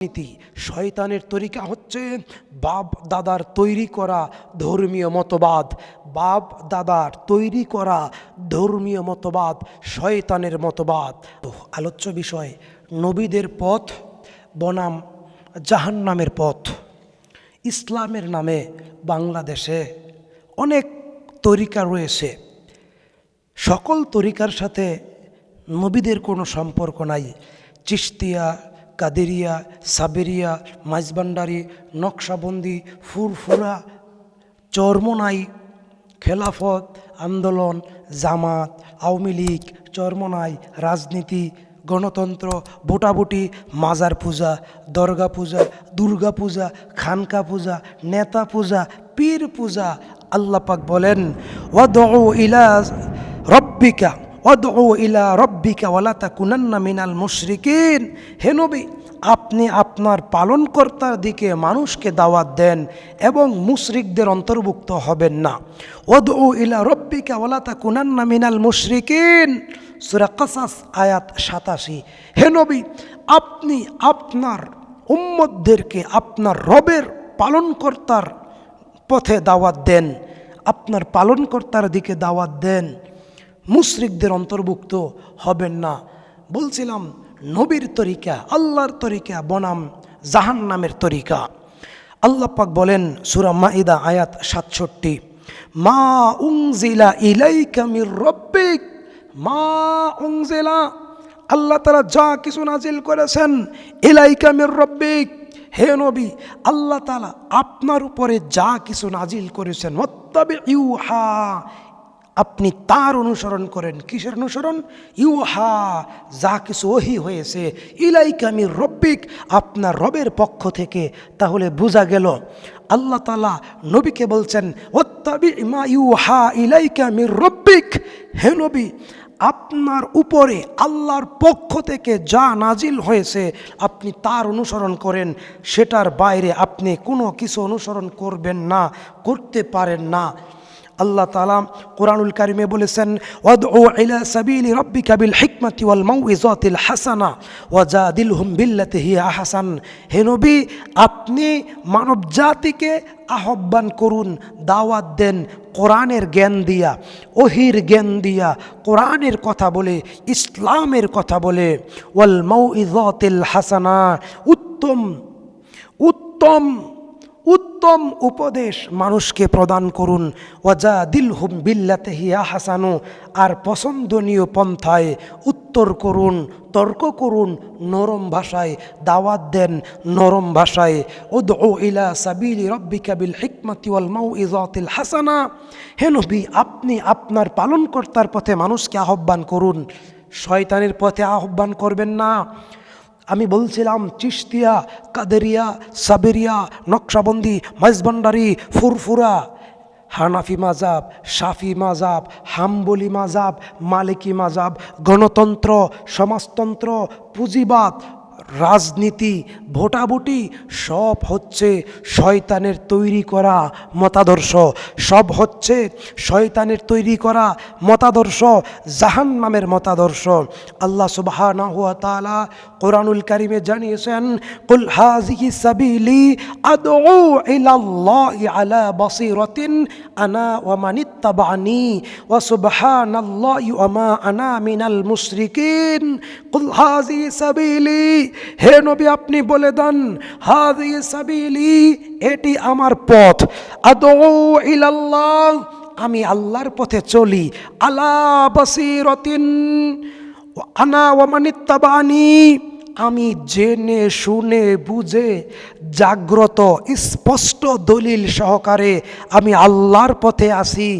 নীতি। শয়তানের তরিকা হচ্ছে বাপ দাদার তৈরি করা ধর্মীয় মতবাদ, বাপ দাদার তৈরি করা ধর্মীয় মতবাদ শয়তানের মতবাদ। আলোচ্য বিষয় নবীদের পথ বনাম জাহান্নামের পথ। ইসলামের নামে বাংলাদেশে অনেক তরিকা রয়েছে, সকল তরিকার সাথে নবীদের কোনো সম্পর্ক নাই। চিশতিয়া, কাদেরিয়া, সাবেরিয়া, মাইজভান্ডারি, নকশাবন্দি, ফুরফুরা, চরমোনাই, খেলাফত আন্দোলন, জামাত, আওয়ামী লীগ, চরমোনাই, রাজনীতি, গণতন্ত্র, ভোটাভুটি, মাজার পূজা, দরগা পূজা, দুর্গা পূজা, খানকা পূজা, নেতা পূজা, পীর পূজা। আল্লাহ পাক বলেন ওয়াদউ ইলা রব্বিকা ওয়াদউ ইলা রব্বিকা ওয়ালা তাকুনান্না মিনাল মুশরিকিন। হে নবী, আপনি আপনার পালনকর্তার দিকে মানুষকে দাওয়াত দেন এবং মুশরিকদের অন্তর্ভুক্ত হবেন না। ওয়াদউ ইলা রব্বিকা ওয়ালা তাকুনান্না মিনাল মুশরিকিন, সূরা কাসাস আয়াত 87। হে নবী, আপনি আপনার উম্মতদেরকে আপনার রবের পালনকর্তার পথে দাওয়াত দেন, আপনার পালনকর্তার দিকে দাওয়াত দেন, মুশরিকদের অন্তর্ভুক্ত হবেন না। বলছিলাম নবীর তরিকা, আল্লাহর তরিকা বনাম জাহান্নামের তরিকা। আল্লাহ পাক বলেন সূরা মাইদা আয়াত 67, মা উনজিলা ইলাইকা মির রব্বিক, মা উনজিলা, আল্লাহ তাআলা যা কিছু নাজিল করেছেন, ইলাইকা মির রব্বিক, হে নবী, আল্লাহ তাআলা আপনার উপরে যা কিছু নাজিল করেছেন, ওয়াত্তাবিউহা, আপনি তার অনুসরণ করেন। কিসের অনুসরণ? ইউহা, যা কিছু ওহী হয়েছে, ইলাইকা মির রব্বিক, আপনার রবের পক্ষ থেকে। তাহলে বোঝা গেল আল্লাহ তাআলা নবীকে বলছেন ওয়াত্তাবি মা ইউহা ইলাইকা মির রব্বিক, হে নবী, আপনার উপরে আল্লাহর পক্ষ থেকে যা নাজিল হয়েছে আপনি তার অনুসরণ করেন, সেটার বাইরে আপনি কোনো কিছু অনুসরণ করবেন না, করতে পারেন না। আল্লাহ তাআলা কোরআনুল কারিমে বলেছেন ওয়াদউ ইলা সাবিলি রাব্বিকা বিল হিকমাতি ওয়াল মাউইযাতিল হাসানা ওয়াজাদিলহুম বিল্লাতি হিয়া আহসান। হে নবী, আপনি মানব জাতিকে আহ্বান করুন, দাওয়াত দেন কোরআনের জ্ঞান দিয়া, ওহির জ্ঞান দিয়া, কোরআনের কথা বলে, ইসলামের কথা বলে। ওয়াল মাউইযাতিল হাসানা, উত্তম উত্তম উত্তম উপদেশ মানুষকে প্রদান করুন। ওয়াজাদিলহুম বিল্লাতি হিয়া আহসানু, আর পছন্দনীয় পন্থায় উত্তর করুন, তর্ক করুন, নরম ভাষায় দাওয়াত দেন, নরম ভাষায়। উদউ ইলা সাবিলি রাব্বিকা বিল হিকমাতি ওয়াল মাউইযাতিল হাসানা। হে নবী, আপনি আপনার পালনকর্তার পথে মানুষকে আহ্বান করুন, শয়তানের পথে আহ্বান করবেন না। আমি বলছিলাম চিশতিয়া, কাদেরিয়া, সাবেরিয়া, নকশাবন্দি, মাইজভান্ডারি, ফুরফুরা, হানাফি মাজাব, শাফি মাজাব, হাম্বলি মাজাব, মালিকি মাজাব, গণতন্ত্র, সমাজতন্ত্র, পুঁজিবাদ, রাজনীতি, ভোটাভুটি, সব হচ্ছে শয়তানের তৈরি করা মতাদর্শ, সব হচ্ছে শয়তানের তৈরি করা মতাদর্শ, জাহান্নামের মতাদর্শ। আল্লাহ সুবহানাহু ওয়া তাআলা কোরআনুল কারিমে জানিয়েছেন কুল হাযিহি সাবিলি আদউ ইলাল্লাহি আলা বাসীরাতিন আনা ওয়া মানিত্তাবা'নি ওয়া সুবহানাল্লাহি ওয়া মা আনা মিনাল মুশরিকিন। কুল হাযিহি সাবিলি, হে নবী আপনি বলে দেন হাযিহি সাবিলি, এটি আমার পথ, আদউ ইলাল্লাহ, আমি আল্লাহর পথে চলি, আলা বাসীরাতিন আনা ওয়া মানিত্তাবা'নি, আমি জেনে শুনে বুঝে জাগ্রত স্পষ্ট দলিল সহকারে আমি আল্লাহর পথে আসি,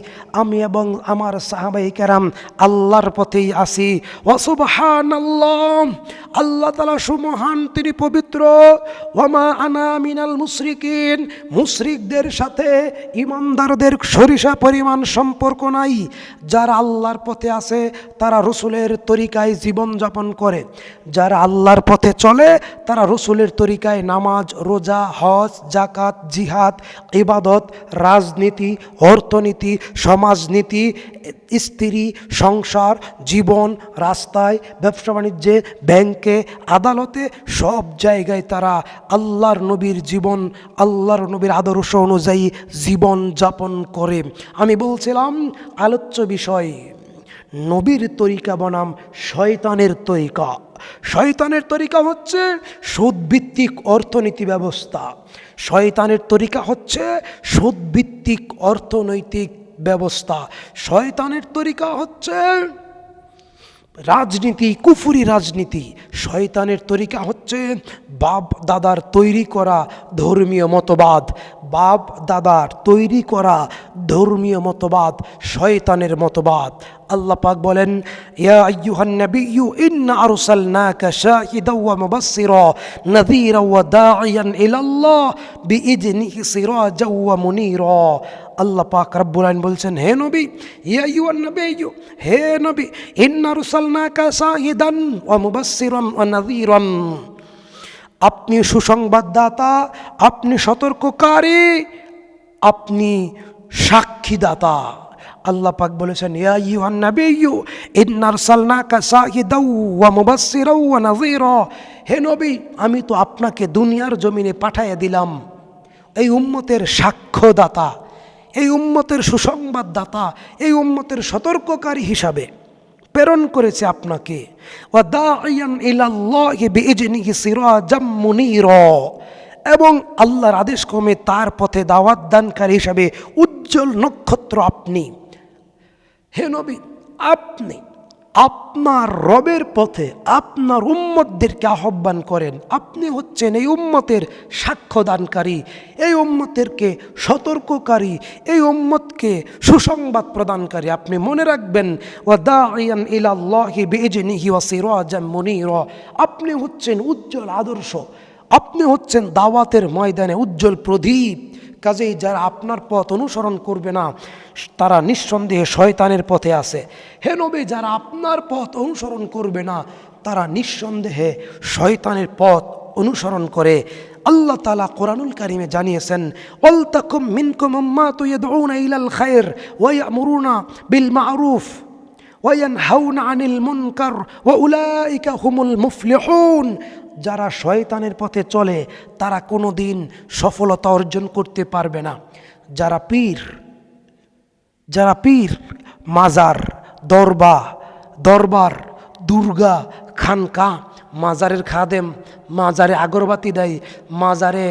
আমি এবং আমার সাহাবায়ে কেরাম আল্লাহর পথেই আসি। ওয়া সুবহানাল্লাহ, আল্লাহ তাআলা সুমহান, তিনি পবিত্র। ওয়া মা আনা মিনাল মুশরিকিন, মুশরিকদের সাথে ঈমানদারদের সরিষা পরিমাণ সম্পর্ক নাই। যারা আল্লাহর পথে আছে তারা রাসূলের তরিকায় জীবনযাপন করে, যারা আল্লাহর পথে চলে তারা রসুলের তরিকায় নামাজ, রোজা, হজ, জাকাত, জিহাদ, ইবাদত, রাজনীতি, অর্থনীতি, সমাজনীতি, স্ত্রী, সংসার, জীবন, রাস্তায়, ব্যবসা বাণিজ্যে, ব্যাংকে, আদালতে, সব জায়গায় তারা আল্লাহর নবীর জীবন, আল্লাহর নবীর আদর্শ অনুযায়ী জীবন যাপন করে। আমি বলছিলাম আলোচ্য বিষয় নবীর তরিকা বনাম শয়তানের তরিকা। শয়তানের তরিকা হচ্ছে সুদভিত্তিক অর্থনীতি ব্যবস্থা। শয়তানের তরিকা হচ্ছে সুদভিত্তিক অর্থনৈতিক ব্যবস্থা। শয়তানের তরিকা হচ্ছে রাজনীতি, কুফরি রাজনীতি। শয়তানের তরিকা হচ্ছে বাপ দাদার তৈরি করা ধর্মীয় মতবাদ। বাপ দাদার তৈরি করা ধর্মীয় মতবাদ শয়তানের মতবাদ। আল্লাহ পাক বলেন, ইয়া আইয়ুহান নাবিয়্যু ইন্না আরসালনাকা শাহিদাও ওয়া মুবাশশিরা নাযীরা ওয়া দাঈয়ান ইলাল্লাহ বিইযনিহি সিরাজাও ওয়া মুনীরা। আল্লাহ পাক রব্বুল আলামিন বলছেন, হে নবী, ইয়া আইয়ুহান নাবিয়্যু, হে নবী, ইন্না আরসালনাকা শাহিদান ওয়া মুবাশশিরান ওয়া নাযীরান, আপনি সুসংবাদদাতা, আপনি সতর্ককারী, আপনি সাক্ষীদাতা। আল্লাহ পাক বলেছেন, ইয়া আইয়ুহান নাবিয়্যু ইন্না আরসালনাকা শাহিদাও ওয়া মুবাশশিরাও ওয়া নাযীরা, হে নবী, আমি তো আপনাকে দুনিয়ার জমিনে পাঠাইয়া দিলাম এই উম্মতের সাক্ষ্যদাতা, এই উম্মতের সুসংবাদদাতা, এই উম্মতের সতর্ককারী হিসাবে প্রেরণ করেছে আপনাকে। ওয়া দাঈয়ান ইলাল্লাহি বিইজনিহি সিরাজাম মুনীরা, এবং আল্লাহর আদেশ ক্রমে তার পথে দাওয়াত দানকারী হিসাবে উজ্জ্বল নক্ষত্র আপনি। হে নবী, আপনি আপনার রবের পথে আপনার উম্মতদেরকে আহ্বান করেন। আপনি হচ্ছেন এই উম্মতের সাক্ষ্যদানকারী, এই উম্মতেরকে সতর্ককারী, এই উম্মতকে সুসংবাদ প্রদানকারী। আপনি মনে রাখবেন, ওয়া দাঈয়ান ইলাল্লাহি বিইজনিহি ওয়া সিরাজাম মুনীরা, আপনি হচ্ছেন উজ্জ্বল আদর্শ, আপনি হচ্ছেন দাওয়াতের ময়দানে উজ্জ্বল প্রদীপ। কাজেই যারা আপনার পথ অনুসরণ করবে না তারা নিঃসন্দেহে শয়তানের পথে আছে। হে নবী, যারা আপনার পথ অনুসরণ করবে না তারা নিঃসন্দেহে শয়তানের পথ অনুসরণ করে। আল্লাহ তাআলা কোরআনুল কারীমে জানিয়েছেন, ওয়ালতাকুম মিনকুম উম্মাতুন ইয়াদউনা ইলাল খায়র ওয়া ইয়ামুরুনা বিল মা'রুফ ওয়া ইয়ানহাউনা আনিল মুনকার ওয়া উলাইকা হুমুল মুফলিহুন। যারা শয়তানের পথে চলে তারা কোনো দিন সফলতা অর্জন করতে পারবে না। যারা পীর, মাজার, দরবার, দুর্গা, খানকা, মাজারের খাদেম, মাজারে আগরবাতি দেয়, মাজারে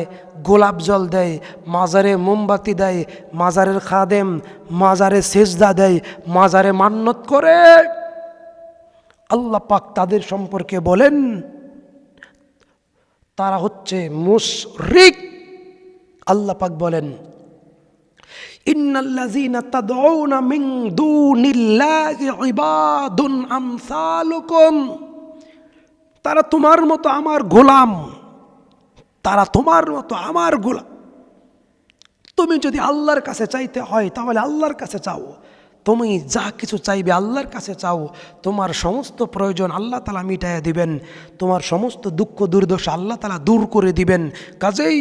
গোলাপ জল দেয়, মাজারে মোমবাতি দেয়, মাজারের খাদেম মাজারে সেজদা দেয়, মাজারে মান্নত করে, আল্লাহ পাক তাদের সম্পর্কে বলেন তারা হচ্ছে মুশরিক। আল্লাহ পাক বলেন, ইন্নাল্লাযীনা তাদউনা মিন দুনিল্লাহি ইবাদুন আমসালুকুম, তারা তোমার মতো আমার গোলাম, তারা তোমার মতো আমার গোলাম। তুমি যদি আল্লাহর কাছে চাইতে হয় তাহলে আল্লাহর কাছে চাও, তুমি যা কিছু চাইবে আল্লাহর কাছে চাও, তোমার সমস্ত প্রয়োজন আল্লাহ তাআলা মিটাইয়া দিবেন, তোমার সমস্ত দুঃখ দুর্দশা আল্লাহ তাআলা দূর করে দিবেন। কাজেই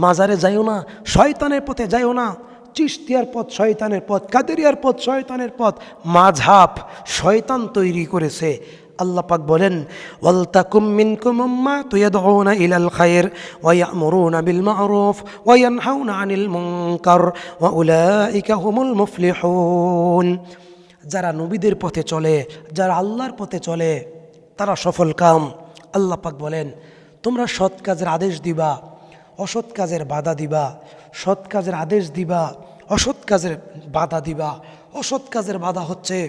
মাজারে যাইও না, শয়তানের পথে যাইও না। চিশতিয়ার পথ শয়তানের পথ, কাদেরিয়ার পথ শয়তানের পথ, মাযহাব শয়তান তৈরি করেছে। আল্লাহ পাক বলেন, ওয়ালতাকুম মিনকুম উম্মাতুন ইয়াদউনা ইলাল খায়র ওয়া ইয়ামুরুনা বিল মা'রুফ ওয়া ইয়ানহাউনা আনিল মুনকার ওয়া উলাইকা হুমুল মুফলিহুন। যারা নবীদের পথে চলে, যারা আল্লাহর পথে চলে তারা সফল কাম। আল্লাহ পাক বলেন, তোমরা সৎ কাজের আদেশ দিবা, অসৎ কাজের বাধা দিবা, সৎ কাজের আদেশ দিবা, অসৎ কাজের বাধা দিবা। অসৎ কাজের বাধা হচ্ছে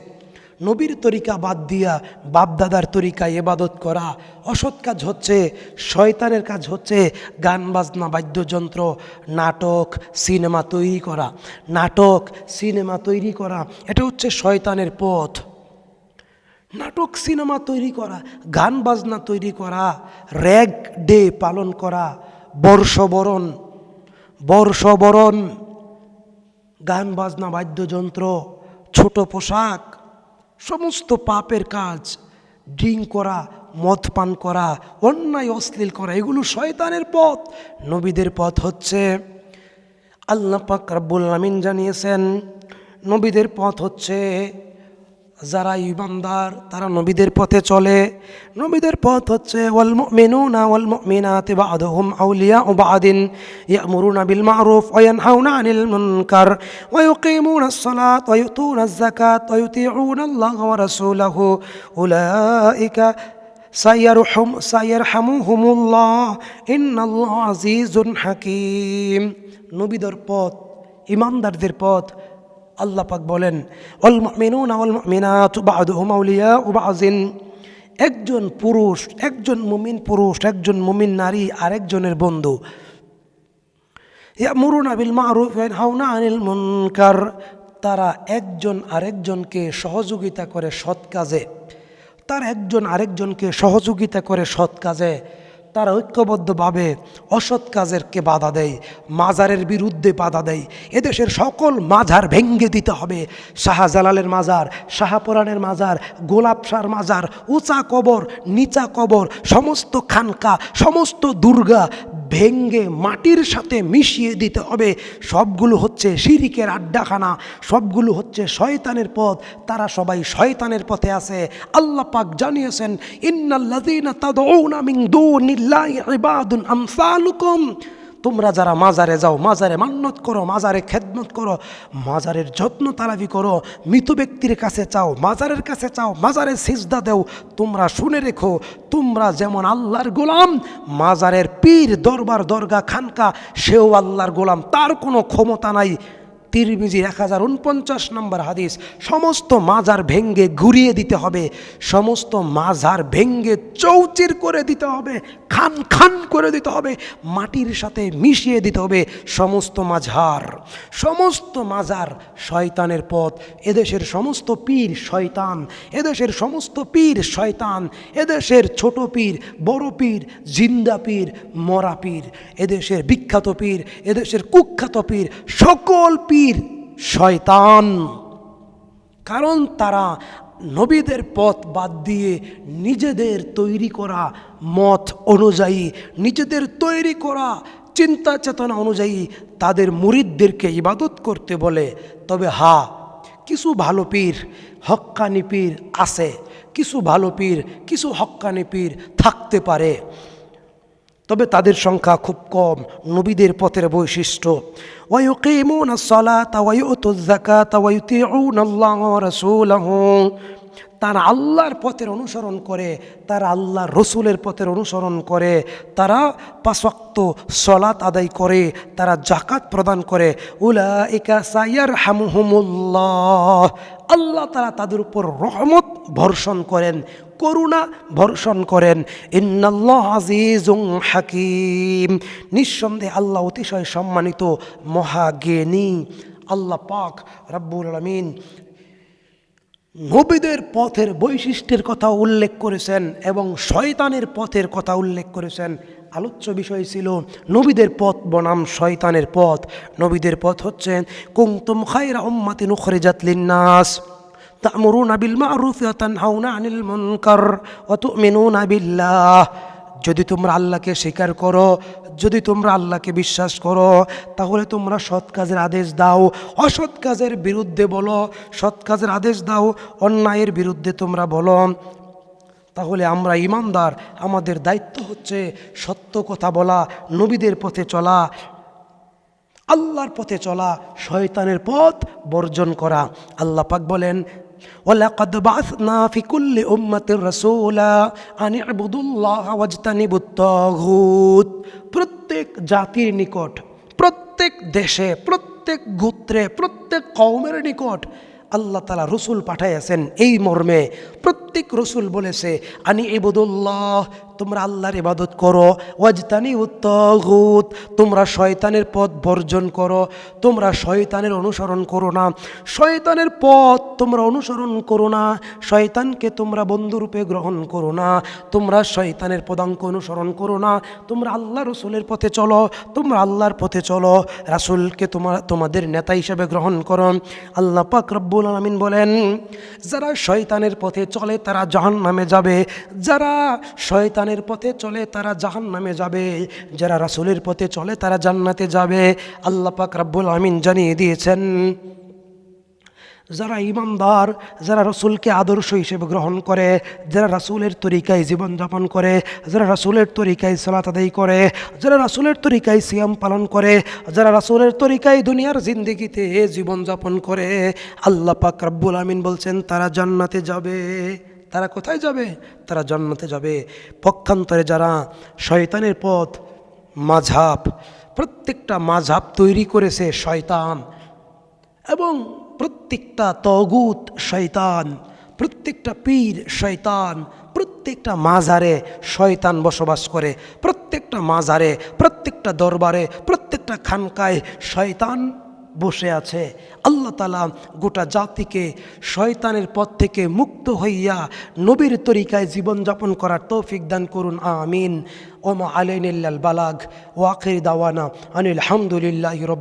নবীর তরিকা বাদ দিয়া বাপদাদার তরিকায় ইবাদত করা। অসৎ কাজ হচ্ছে, শয়তানের কাজ হচ্ছে গান বাজনা, বাদ্যযন্ত্র, নাটক, সিনেমা তৈরি করা। নাটক, সিনেমা তৈরি করা এটা হচ্ছে শয়তানের পথ। নাটক, সিনেমা তৈরি করা, গান বাজনা তৈরি করা, র্যাগ ডে পালন করা, বর্ষবরণ, গান বাজনা, বাদ্যযন্ত্র, ছোট পোশাক, সমস্ত পাপের কাজ। ড্রিঙ্ক করা, মদ পান করা, অন্যায় অশ্লীল করা, এগুলো শয়তানের পথ। নবীদের পথ হচ্ছে, আল্লাহ পাক রব্বুল আলামিন জানিয়েছেন, নবীদের পথ হচ্ছে যারা ঈমানদার তারা নবীদের পথে চলে। নবীদের পথ হচ্ছে ওয়াল মুমিনুনা ওয়াল মুমিনাতু বা'দুহুম আউলিয়াউ বা'দিন ইয়া'মুরুনা বিল মা'রুফ ওয়া ইয়ানহাউনা আনিল মুনকার ওয়া ইউকিমুনাস সালাতা ওয়া ইউতুনাজ যাকাতা ওয়া ইউতিউনা আল্লাহ ওয়া রাসূলাহু উলাইকা সাইয়ারহামুহুমুল্লাহ ইন্নাল্লাহা আজিজুন হাকীম। নবীদের পথ, ঈমানদারদের পথ। আল্লাহ পাক বলেন ওয়াল মুমিনুনা ওয়াল মুমিনাতু বা'দুহুম আউলিয়াউ বা'দিন, একজন পুরুষ, একজন মুমিন পুরুষ, একজন মুমিন নারী আরেকজনের বন্ধু। ইয়া'মুরুনা বিল মা'রুফ ওয়া ইয়ানহাউনা আনিল মুনকার, তারা একজন আরেকজনকে সহযোগিতা করে সৎ কাজে, তারা একজন আরেকজনকে সহযোগিতা করে সৎ কাজে, তারা ঐক্যবদ্ধভাবে অসৎ কাজেরকে বাধা দেয়, মাজারের বিরুদ্ধে বাধা দেয়। এদেশের সকল মাজার ভেঙ্গে দিতে হবে। শাহজালালের মাজার, শাহপরানের মাজার, গোলাপ শাহর মাজার, উঁচা কবর, নিচা কবর, সমস্ত খানকা, সমস্ত দুর্গা ভেঙ্গে মাটির সাথে মিশিয়ে দিতে হবে। সবগুলো হচ্ছে শিরিকের আড্ডাখানা, সবগুলো হচ্ছে শয়তানের পথ। তারা সবাই শয়তানের পথে আছে। আল্লাহ পাক জানিয়েছেন ইন্নাল্লাযীনা তাদউনা মিন দুনিল্লাহি ইবাদুন আমসালুকুম, তোমরা যারা মাজারে যাও, মাজারে মান্নত করো, মাজারে খেদমত করো, মাজারের যত্ন তালাবি করো, মৃত ব্যক্তির কাছে চাও, মাজারের কাছে চাও, মাজারে সিজদা দেও, তোমরা শুনে রেখো তোমরা যেমন আল্লাহর গোলাম, মাজারের পীর দরবার দরগা খানকা সেও আল্লাহর গোলাম, তার কোনো ক্ষমতা নাই। তিরমিজির 1049 নম্বর হাদিস। সমস্ত মাজার ভেঙ্গে ঘুরিয়ে দিতে হবে, সমস্ত মাজার ভেঙ্গে চৌচির করে দিতে হবে, খান খান করে দিতে হবে, মাটির সাথে মিশিয়ে দিতে হবে সমস্ত মাজার। সমস্ত মাজার শয়তানের পথ। এদেশের সমস্ত পীর শয়তান, এদেশের সমস্ত পীর শয়তান, এদেশের ছোট পীর, বড় পীর, জিন্দা পীর, মরা পীর, এদেশের বিখ্যাত পীর, এদেশের কুখ্যাত পীর, সকল পীর শয়তান। কারণ তারা নবীদের পথ বাদ দিয়ে নিজেদের তৈরি করা মত অনুযায়ী, নিজেদের তৈরি করা চিন্তা চেতনা অনুযায়ী তাদের মুরিদদেরকে ইবাদত করতে বলে। তবে কিছু ভালো পীর, হক্কানি পীর আছে, কিছু ভালো পীর, কিছু হক্কানি পীর থাকতে পারে, তবে তাদের সংখ্যা খুব কম। নবীদের পথের বৈশিষ্ট্য ওয়া ইউকিমুনাস সালাতা ওয়া ইউতুজ যাকাতা ওয়া ইউতিউনা আল্লাহ ওয়া রাসূলাহু, তারা আল্লাহর পথের অনুসরণ করে, তারা আল্লাহর রসুলের পথের অনুসরণ করে, তারা 5 ওয়াক্ত সালাত আদায় করে, তারা যাকাত প্রদান করে। উলাইকা সাইয়ারহামুহুমুল্লাহ, আল্লাহ তাআলা তাদের উপর রহমত বর্ষণ করেন, করুণা বর্ষণ করেন। ইন্নাল্লাহা আজিজুন হাকীম, নিঃসন্দেহে আল্লাহ অতিশয় সম্মানিত, মহাজ্ঞানী। আল্লাহ পাক রব্বুল আলামিন নবীদের পথের বৈশিষ্ট্যের কথা উল্লেখ করেছেন এবং শয়তানের পথের কথা উল্লেখ করেছেন। আলোচ্য বিষয় ছিল নবীদের পথ বনাম শয়তানের পথ। নবীদের পথ হচ্ছে কুনতুম খায়রা উম্মাতিন উখরিজাত লিন্নাস তা'মুরুনা বিল মা'রুফি ওয়া তানহাউনা আনিল মুনকার ওয়া তু'মিনুনা বিল্লাহ। যদি তোমরা আল্লাহকে স্বীকার করো, যদি তোমরা আল্লাহকে বিশ্বাস করো, তাহলে তোমরা সৎ কাজের আদেশ দাও, অসৎ কাজের বিরুদ্ধে বলো। সৎ কাজের আদেশ দাও, অন্যায়ের বিরুদ্ধে তোমরা বলো। তাহলে আমরা ঈমানদার, আমাদের দায়িত্ব হচ্ছে সত্য কথা বলা, নবীদের পথে চলা, আল্লাহর পথে চলা, শয়তানের পথ বর্জন করা। আল্লাহ পাক বলেন ওয়ালাকাদ বা'আসনা ফি কুল্লি উম্মাতির রাসূলা আন ই'বুদুল্লাহা ওয়াজতানিবুত তাগুত। প্রত্যেক জাতির নিকট, প্রত্যেক দেশে, প্রত্যেক গোত্রে, প্রত্যেক কওমের নিকট আল্লাহ তাআলা রসুল পাঠাইয়াছেন এই মর্মে। প্রত্যেক রসুল বলেছে আনি ইবুদুল্লাহ, তোমরা আল্লাহর ইবাদত করো। ওয়াজতানিবুত তাগুত, তোমরা শয়তানের পথ বর্জন করো, তোমরা শয়তানের অনুসরণ করো না, শয়তানের পথ তোমরা অনুসরণ করো না, শয়তানকে তোমরা বন্ধুরূপে গ্রহণ করো না, তোমরা শয়তানের পদাঙ্ক অনুসরণ করো না, তোমরা আল্লাহ রসুলের পথে চলো, তোমরা আল্লাহর পথে চলো, রাসূলকে তোমাদের নেতা হিসেবে গ্রহণ করো। আল্লাহ পাক রব্বুল আলামিন বলেন, যারা শয়তানের পথে চলে তারা জাহান্নামে যাবে, যারা শয়তানের পথে চলে তারা জাহান্নামে যাবে, যারা রাসূলের পথে চলে তারা জান্নাতে যাবে। আল্লাহ পাক রব্বুল আলামিন জানিয়ে দিয়েছেন, যারা ইমানদার, যারা রাসূলকে আদর্শ হিসেবে গ্রহণ করে, যারা রাসূলের তরিকায় জীবনযাপন করে, যারা রাসূলের তরিকায় সালাত আদায় করে, যারা রাসূলের তরিকায় সিয়াম পালন করে, যারা রাসূলের তরিকায় দুনিয়ার জিন্দেগিতে জীবনযাপন করে, আল্লাহ পাক রব্বুল আমিন বলছেন তারা জান্নাতে যাবে। তারা কোথায় যাবে? তারা জান্নাতে যাবে। পক্ষান্তরে যারা শয়তানের পথ, মাযহাব, প্রত্যেকটা মাযহাব তৈরি করেছে শয়তান, এবং প্রত্যেকটা তগুত শয়তান, প্রত্যেকটা পীর শয়তান, প্রত্যেকটা মাজারে শয়তান বসবাস করে, প্রত্যেকটা মাজারে, প্রত্যেকটা দরবারে, প্রত্যেকটা খানকায় শয়তান বসে আছে। আল্লাহ তাআলা গোটা জাতিকে শয়তানের পথ থেকে মুক্ত হইয়া নবীর তরিকায় জীবনযাপন করার তৌফিক দান করুন, আমিন। ওয়া মা আলাইনা ইল্লাল বালাগ ওয়া আখির দাওয়ানা আনিল হামদুলিল্লাহি রাব্বিল